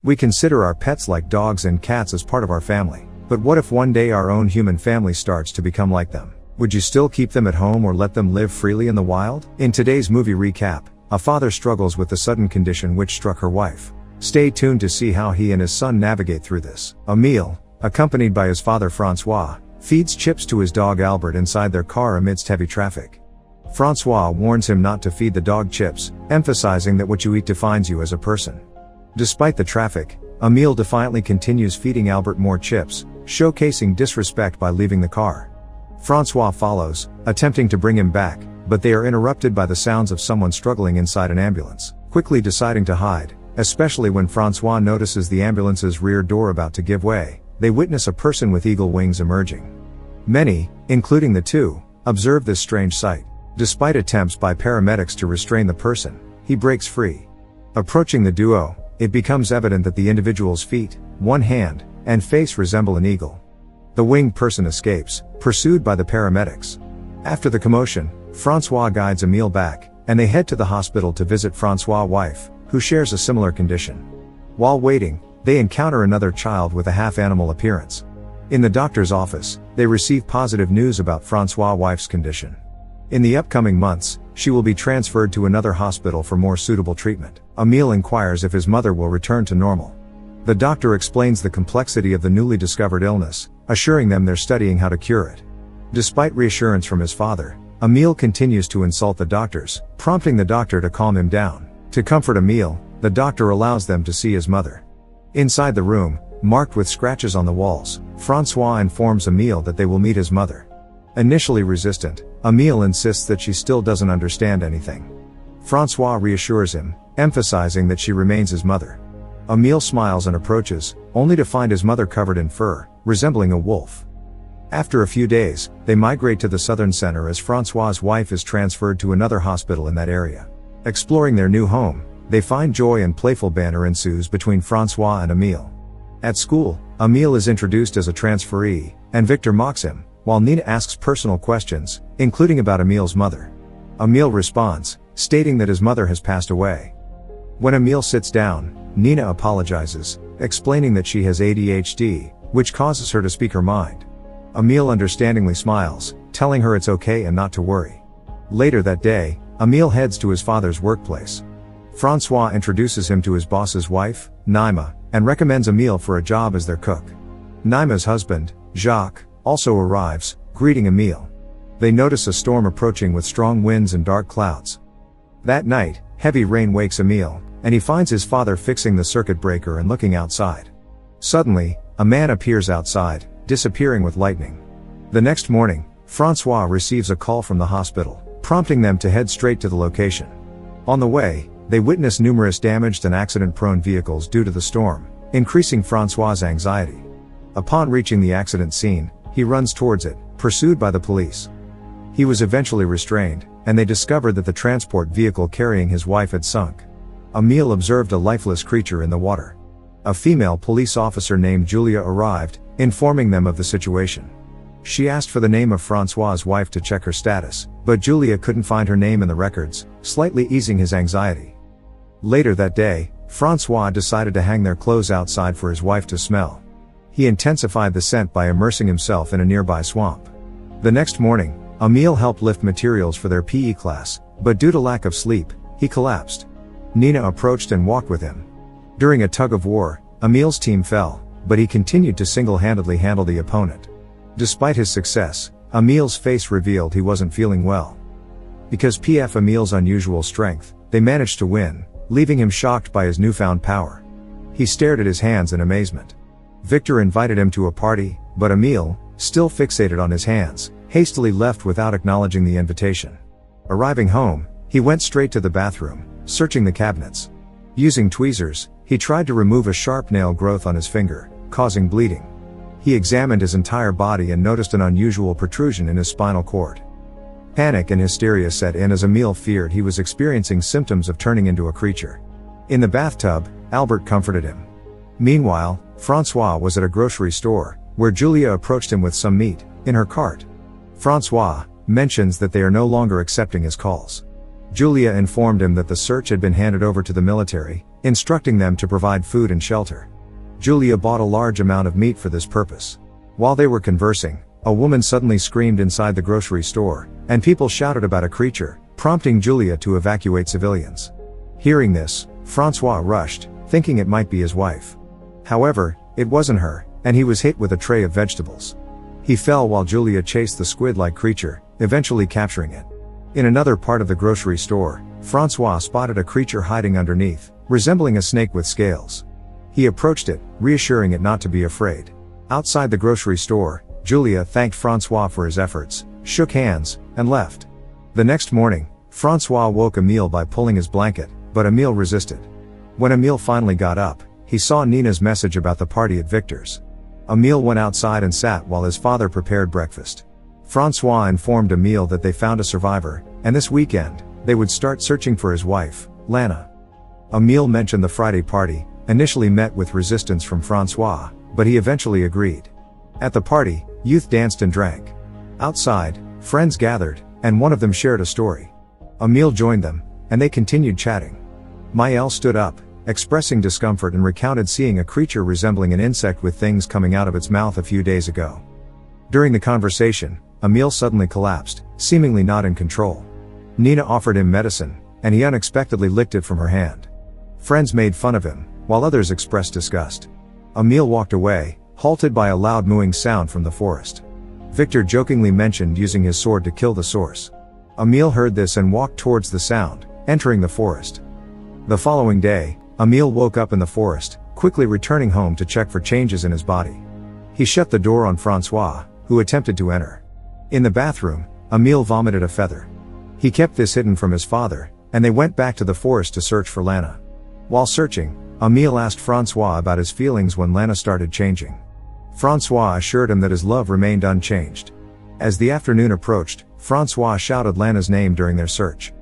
We consider our pets like dogs and cats as part of our family. But what if one day our own human family starts to become like them? Would you still keep them at home or let them live freely in the wild? In today's movie recap, a father struggles with the sudden condition which struck her wife. Stay tuned to see how he and his son navigate through this. Emile, accompanied by his father Francois, feeds chips to his dog Albert inside their car amidst heavy traffic. Francois warns him not to feed the dog chips, emphasizing that what you eat defines you as a person. Despite the traffic, Emile defiantly continues feeding Albert more chips, showcasing disrespect by leaving the car. Francois follows, attempting to bring him back, but they are interrupted by the sounds of someone struggling inside an ambulance, quickly deciding to hide, especially when Francois notices the ambulance's rear door about to give way. They witness a person with eagle wings emerging. Many, including the two, observe this strange sight. Despite attempts by paramedics to restrain the person, he breaks free. Approaching the duo, it becomes evident that the individual's feet, one hand, and face resemble an eagle. The winged person escapes, pursued by the paramedics. After the commotion, Francois guides Emile back, and they head to the hospital to visit Francois' wife, who shares a similar condition. While waiting, they encounter another child with a half-animal appearance. In the doctor's office, they receive positive news about Francois' wife's condition. In the upcoming months, she will be transferred to another hospital for more suitable treatment. Emile inquires if his mother will return to normal. The doctor explains the complexity of the newly discovered illness, assuring them they're studying how to cure it. Despite reassurance from his father, Emile continues to insult the doctors, prompting the doctor to calm him down. To comfort Emile, the doctor allows them to see his mother. Inside the room, marked with scratches on the walls, Francois informs Emile that they will meet his mother. Initially resistant, Emile insists that she still doesn't understand anything. Francois reassures him, emphasizing that she remains his mother. Emile smiles and approaches, only to find his mother covered in fur, resembling a wolf. After a few days, they migrate to the southern center as Francois' wife is transferred to another hospital in that area. Exploring their new home, they find joy and playful banter ensues between Francois and Emile. At school, Emile is introduced as a transferee, and Victor mocks him, while Nina asks personal questions, including about Emile's mother. Emile responds, stating that his mother has passed away. When Emile sits down, Nina apologizes, explaining that she has ADHD, which causes her to speak her mind. Emile understandingly smiles, telling her it's okay and not to worry. Later that day, Emile heads to his father's workplace. Francois introduces him to his boss's wife, Naima, and recommends Emile for a job as their cook. Naima's husband, Jacques, also arrives, greeting Emile. They notice a storm approaching with strong winds and dark clouds. That night, heavy rain wakes Emile, and he finds his father fixing the circuit breaker and looking outside. Suddenly, a man appears outside, disappearing with lightning. The next morning, Francois receives a call from the hospital, prompting them to head straight to the location. On the way, they witness numerous damaged and accident-prone vehicles due to the storm, increasing Francois' anxiety. Upon reaching the accident scene, he runs towards it, pursued by the police. He was eventually restrained, and they discovered that the transport vehicle carrying his wife had sunk. Emile observed a lifeless creature in the water. A female police officer named Julia arrived, informing them of the situation. She asked for the name of Francois' wife to check her status, but Julia couldn't find her name in the records, slightly easing his anxiety. Later that day, Francois decided to hang their clothes outside for his wife to smell. He intensified the scent by immersing himself in a nearby swamp. The next morning, Emile helped lift materials for their PE class, but due to lack of sleep, he collapsed. Nina approached and walked with him. During a tug-of-war, Emile's team fell, but he continued to single-handedly handle the opponent. Despite his success, Emile's face revealed he wasn't feeling well. Because PF Emile's unusual strength, they managed to win, leaving him shocked by his newfound power. He stared at his hands in amazement. Victor invited him to a party, but Emile, still fixated on his hands, hastily left without acknowledging the invitation. Arriving home, he went straight to the bathroom, searching the cabinets. Using tweezers, he tried to remove a sharp nail growth on his finger, causing bleeding. He examined his entire body and noticed an unusual protrusion in his spinal cord. Panic and hysteria set in as Emile feared he was experiencing symptoms of turning into a creature. In the bathtub, Albert comforted him. Meanwhile, Francois was at a grocery store, where Julia approached him with some meat in her cart. Francois mentions that they are no longer accepting his calls. Julia informed him that the search had been handed over to the military, instructing them to provide food and shelter. Julia bought a large amount of meat for this purpose. While they were conversing, a woman suddenly screamed inside the grocery store, and people shouted about a creature, prompting Julia to evacuate civilians. Hearing this, Francois rushed, thinking it might be his wife. However, it wasn't her, and he was hit with a tray of vegetables. He fell while Julia chased the squid-like creature, eventually capturing it. In another part of the grocery store, Francois spotted a creature hiding underneath, resembling a snake with scales. He approached it, reassuring it not to be afraid. Outside the grocery store, Julia thanked Francois for his efforts, shook hands, and left. The next morning, Francois woke Emile by pulling his blanket, but Emile resisted. When Emile finally got up, he saw Nina's message about the party at Victor's. Emile went outside and sat while his father prepared breakfast. Francois informed Emile that they found a survivor, and this weekend, they would start searching for his wife, Lana. Emile mentioned the Friday party, initially met with resistance from Francois, but he eventually agreed. At the party, youth danced and drank. Outside, friends gathered, and one of them shared a story. Emile joined them, and they continued chatting. Maëlle stood up, expressing discomfort and recounted seeing a creature resembling an insect with things coming out of its mouth a few days ago. During the conversation, Emile suddenly collapsed, seemingly not in control. Nina offered him medicine, and he unexpectedly licked it from her hand. Friends made fun of him, while others expressed disgust. Emile walked away, halted by a loud mooing sound from the forest. Victor jokingly mentioned using his sword to kill the source. Emile heard this and walked towards the sound, entering the forest. The following day, Emile woke up in the forest, quickly returning home to check for changes in his body. He shut the door on Francois, who attempted to enter. In the bathroom, Emile vomited a feather. He kept this hidden from his father, and they went back to the forest to search for Lana. While searching, Emile asked Francois about his feelings when Lana started changing. Francois assured him that his love remained unchanged. As the afternoon approached, Francois shouted Lana's name during their search.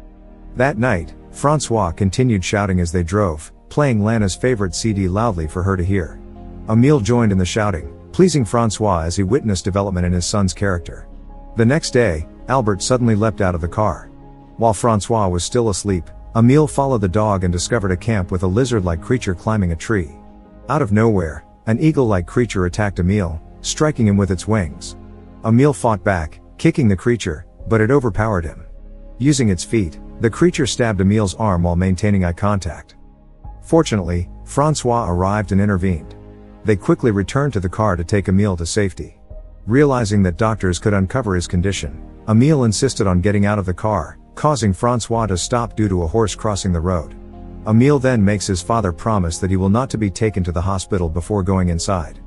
That night, Francois continued shouting as they drove, playing Lana's favorite CD loudly for her to hear. Emile joined in the shouting, pleasing Francois as he witnessed development in his son's character. The next day, Albert suddenly leapt out of the car. While Francois was still asleep, Emile followed the dog and discovered a camp with a lizard-like creature climbing a tree. Out of nowhere, an eagle-like creature attacked Emile, striking him with its wings. Emile fought back, kicking the creature, but it overpowered him. Using its feet, the creature stabbed Emile's arm while maintaining eye contact. Fortunately, Francois arrived and intervened. They quickly returned to the car to take Emile to safety. Realizing that doctors could uncover his condition, Emile insisted on getting out of the car, causing Francois to stop due to a horse crossing the road. Emile then makes his father promise that he will not to be taken to the hospital before going inside.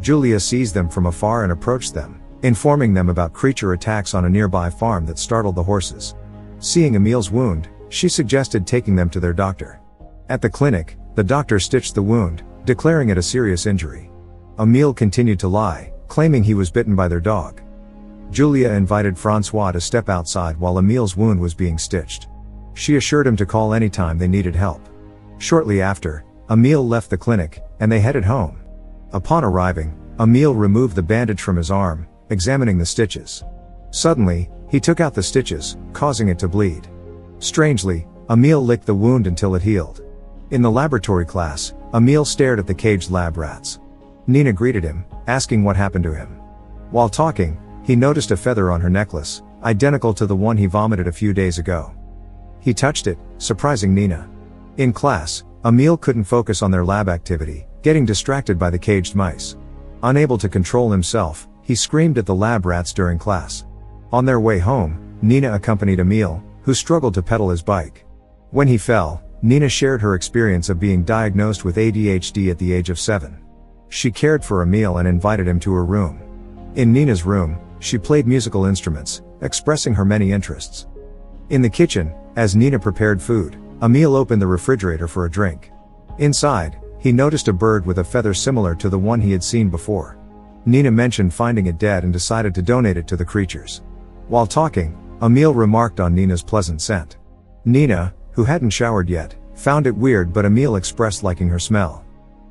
Julia sees them from afar and approached them, informing them about creature attacks on a nearby farm that startled the horses. Seeing Emile's wound, she suggested taking them to their doctor. At the clinic, the doctor stitched the wound, declaring it a serious injury. Emile continued to lie, claiming he was bitten by their dog. Julia invited Francois to step outside while Emile's wound was being stitched. She assured him to call anytime they needed help. Shortly after, Emile left the clinic, and they headed home. Upon arriving, Emile removed the bandage from his arm, examining the stitches. Suddenly, he took out the stitches, causing it to bleed. Strangely, Emile licked the wound until it healed. In the laboratory class, Emile stared at the caged lab rats. Nina greeted him, asking what happened to him. While talking, he noticed a feather on her necklace, identical to the one he vomited a few days ago. He touched it, surprising Nina. In class, Emile couldn't focus on their lab activity, getting distracted by the caged mice. Unable to control himself, he screamed at the lab rats during class. On their way home, Nina accompanied Emile, who struggled to pedal his bike. When he fell, Nina shared her experience of being diagnosed with ADHD at the age of 7. She cared for Emile and invited him to her room. In Nina's room, she played musical instruments, expressing her many interests. In the kitchen, as Nina prepared food, Emile opened the refrigerator for a drink. Inside, he noticed a bird with a feather similar to the one he had seen before. Nina mentioned finding it dead and decided to donate it to the creatures. While talking, Emile remarked on Nina's pleasant scent. Nina, who hadn't showered yet, found it weird, but Emile expressed liking her smell.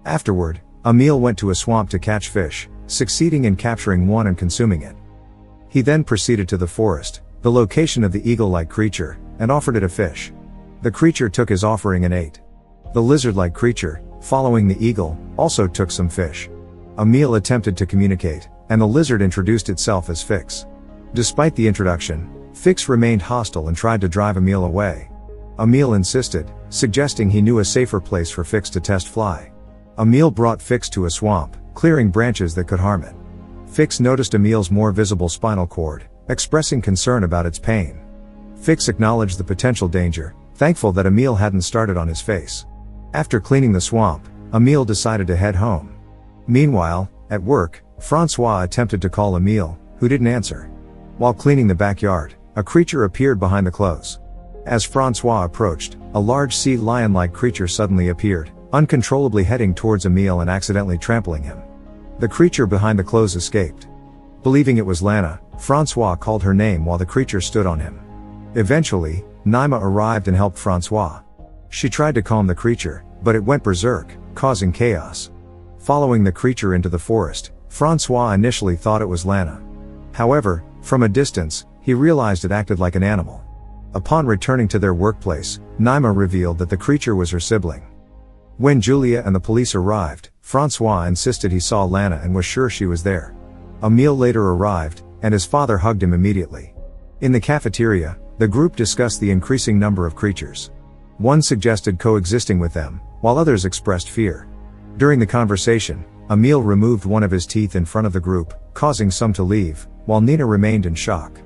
Afterward, Emile went to a swamp to catch fish, succeeding in capturing one and consuming it. He then proceeded to the forest, the location of the eagle-like creature, and offered it a fish. The creature took his offering and ate. The lizard-like creature, following the eagle, also took some fish. Emil attempted to communicate, and the lizard introduced itself as Fix. Despite the introduction, Fix remained hostile and tried to drive Emil away. Emil insisted, suggesting he knew a safer place for Fix to test fly. Emil brought Fix to a swamp, clearing branches that could harm it. Fix noticed Emil's more visible spinal cord, expressing concern about its pain. Fix acknowledged the potential danger, thankful that Emil hadn't started on his face. After cleaning the swamp, Emil decided to head home. Meanwhile, at work, Francois attempted to call Emil, who didn't answer. While cleaning the backyard, a creature appeared behind the clothes. As Francois approached, a large sea lion-like creature suddenly appeared, uncontrollably heading towards Emil and accidentally trampling him. The creature behind the clothes escaped. Believing it was Lana, Francois called her name while the creature stood on him. Eventually, Naima arrived and helped Francois. She tried to calm the creature, but it went berserk, causing chaos. Following the creature into the forest, Francois initially thought it was Lana. However, from a distance, he realized it acted like an animal. Upon returning to their workplace, Naima revealed that the creature was her sibling. When Julia and the police arrived, Francois insisted he saw Lana and was sure she was there. Emil later arrived, and his father hugged him immediately. In the cafeteria, the group discussed the increasing number of creatures. One suggested coexisting with them, while others expressed fear. During the conversation, Emil removed one of his teeth in front of the group, causing some to leave, while Nina remained in shock.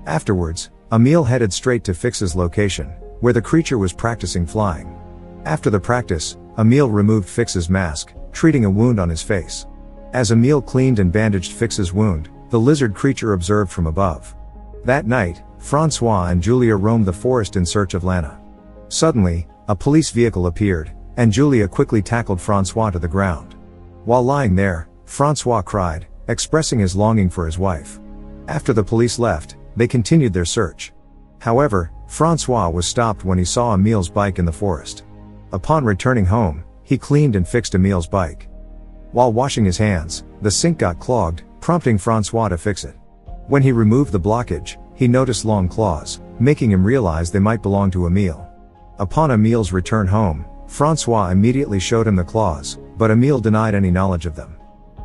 Afterwards, Emil headed straight to Fix's location, where the creature was practicing flying. After the practice, Emil removed Fix's mask, treating a wound on his face. As Emil cleaned and bandaged Fix's wound, the lizard creature observed from above. That night, Francois and Julia roamed the forest in search of Lana. Suddenly, a police vehicle appeared, and Julia quickly tackled Francois to the ground. While lying there, Francois cried, expressing his longing for his wife. After the police left, they continued their search. However, Francois was stopped when he saw Emil's bike in the forest. Upon returning home, he cleaned and fixed Emil's bike. While washing his hands, the sink got clogged, prompting Francois to fix it. When he removed the blockage, he noticed long claws, making him realize they might belong to Emil. Upon Emil's return home, Francois immediately showed him the claws, but Emil denied any knowledge of them.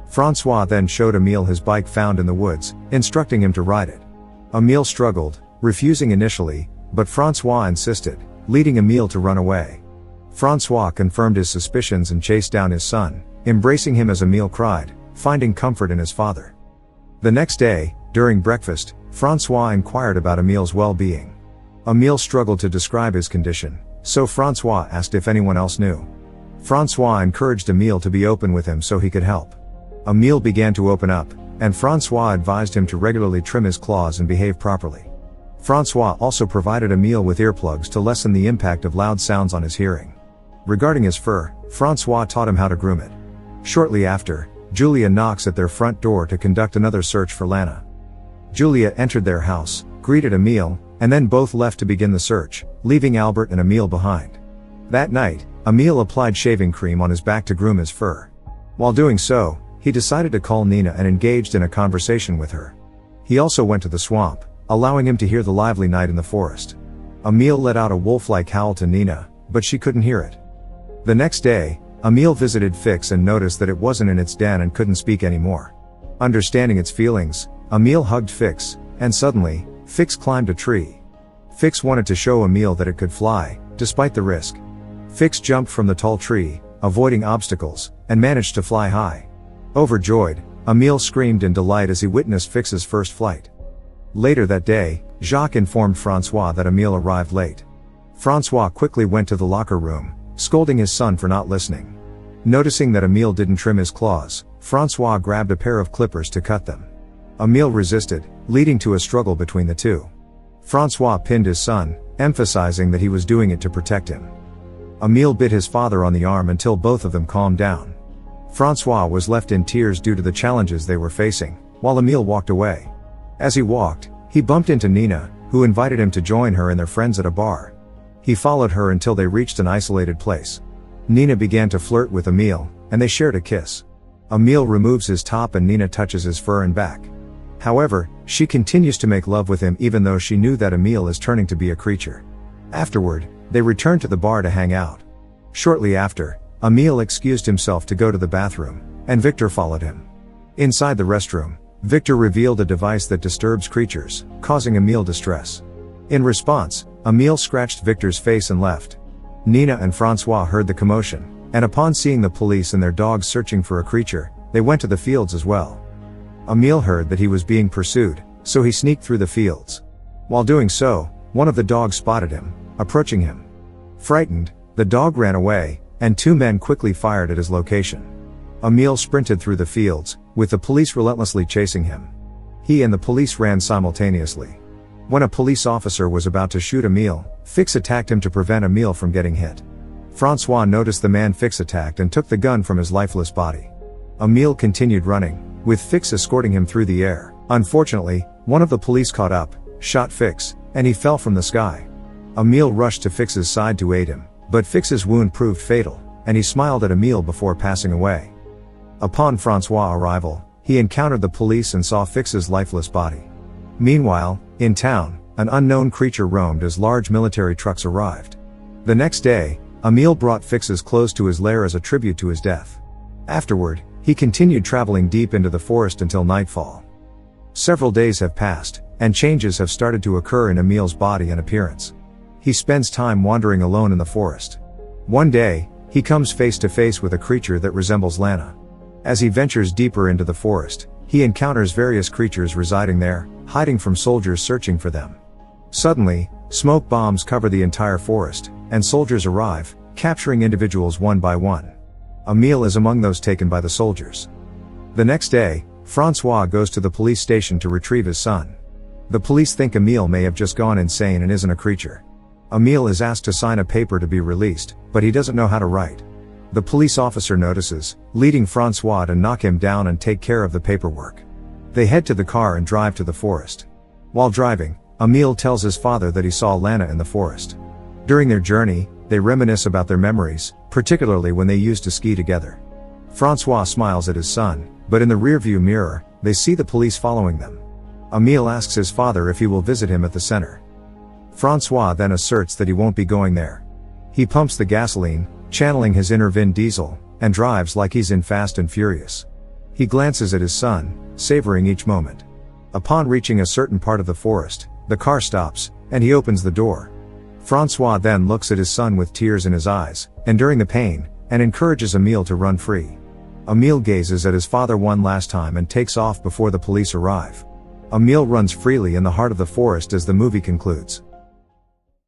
Francois then showed Emil his bike found in the woods, instructing him to ride it. Emil struggled, refusing initially, but Francois insisted, leading Emil to run away. Francois confirmed his suspicions and chased down his son, embracing him as Emil cried, finding comfort in his father. The next day, during breakfast, Francois inquired about Emil's well-being. Emil struggled to describe his condition, so Francois asked if anyone else knew. Francois encouraged Emil to be open with him so he could help. Emil began to open up, and Francois advised him to regularly trim his claws and behave properly. Francois also provided Emil with earplugs to lessen the impact of loud sounds on his hearing. Regarding his fur, Francois taught him how to groom it. Shortly after, Julia knocks at their front door to conduct another search for Lana. Julia entered their house, greeted Emil, and then both left to begin the search, leaving Albert and Emil behind. That night, Emil applied shaving cream on his back to groom his fur. While doing so, he decided to call Nina and engaged in a conversation with her. He also went to the swamp, allowing him to hear the lively night in the forest. Emil let out a wolf-like howl to Nina, but she couldn't hear it. The next day, Emil visited Fix and noticed that it wasn't in its den and couldn't speak anymore. Understanding its feelings, Emil hugged Fix, and suddenly, Fix climbed a tree. Fix wanted to show Emil that it could fly, despite the risk. Fix jumped from the tall tree, avoiding obstacles, and managed to fly high. Overjoyed, Emil screamed in delight as he witnessed Fix's first flight. Later that day, Jacques informed Francois that Emil arrived late. Francois quickly went to the locker room, scolding his son for not listening. Noticing that Emil didn't trim his claws, Francois grabbed a pair of clippers to cut them. Emil resisted, leading to a struggle between the two. Francois pinned his son, emphasizing that he was doing it to protect him. Emil bit his father on the arm until both of them calmed down. Francois was left in tears due to the challenges they were facing, while Emil walked away. As he walked, he bumped into Nina, who invited him to join her and their friends at a bar. He followed her until they reached an isolated place. Nina began to flirt with Emil, and they shared a kiss. Emil removes his top and Nina touches his fur and back. However, She continues to make love with him even though she knew that Emil is turning to be a creature. Afterward, they return to the bar to hang out. Shortly after, Emil excused himself to go to the bathroom, and Victor followed him. Inside the restroom, Victor revealed a device that disturbs creatures, causing Emil distress. In response, Emil scratched Victor's face and left. Nina and Francois heard the commotion, and upon seeing the police and their dogs searching for a creature, they went to the fields as well. Emil heard that he was being pursued, so he sneaked through the fields. While doing so, one of the dogs spotted him, approaching him. Frightened, the dog ran away, and two men quickly fired at his location. Emil sprinted through the fields, with the police relentlessly chasing him. He and the police ran simultaneously. When a police officer was about to shoot Emil, Fix attacked him to prevent Emil from getting hit. Francois noticed the man Fix attacked and took the gun from his lifeless body. Emil continued running, with Fix escorting him through the air. Unfortunately, one of the police caught up, shot Fix, and he fell from the sky. Emil rushed to Fix's side to aid him, but Fix's wound proved fatal, and he smiled at Emil before passing away. Upon Francois' arrival, he encountered the police and saw Fix's lifeless body. Meanwhile, in town, an unknown creature roamed as large military trucks arrived. The next day, Emil brought Fix's clothes to his lair as a tribute to his death. Afterward, he continued traveling deep into the forest until nightfall. Several days have passed, and changes have started to occur in Emil's body and appearance. He spends time wandering alone in the forest. One day, he comes face to face with a creature that resembles Lana. As he ventures deeper into the forest, he encounters various creatures residing there, hiding from soldiers searching for them. Suddenly, smoke bombs cover the entire forest, and soldiers arrive, capturing individuals one by one. Emil is among those taken by the soldiers. The next day, Francois goes to the police station to retrieve his son. The police think Emil may have just gone insane and isn't a creature. Emil is asked to sign a paper to be released, but he doesn't know how to write. The police officer notices, leading Francois to knock him down and take care of the paperwork. They head to the car and drive to the forest. While driving, Emil tells his father that he saw Lana in the forest. During their journey, they reminisce about their memories, particularly when they used to ski together. Francois smiles at his son, but in the rearview mirror, they see the police following them. Emil asks his father if he will visit him at the center. Francois then asserts that he won't be going there. He pumps the gasoline, channeling his inner Vin Diesel, and drives like he's in Fast and Furious. He glances at his son, savoring each moment. Upon reaching a certain part of the forest, the car stops, and he opens the door. Francois then looks at his son with tears in his eyes, enduring the pain, and encourages Emil to run free. Emil gazes at his father one last time and takes off before the police arrive. Emil runs freely in the heart of the forest as the movie concludes.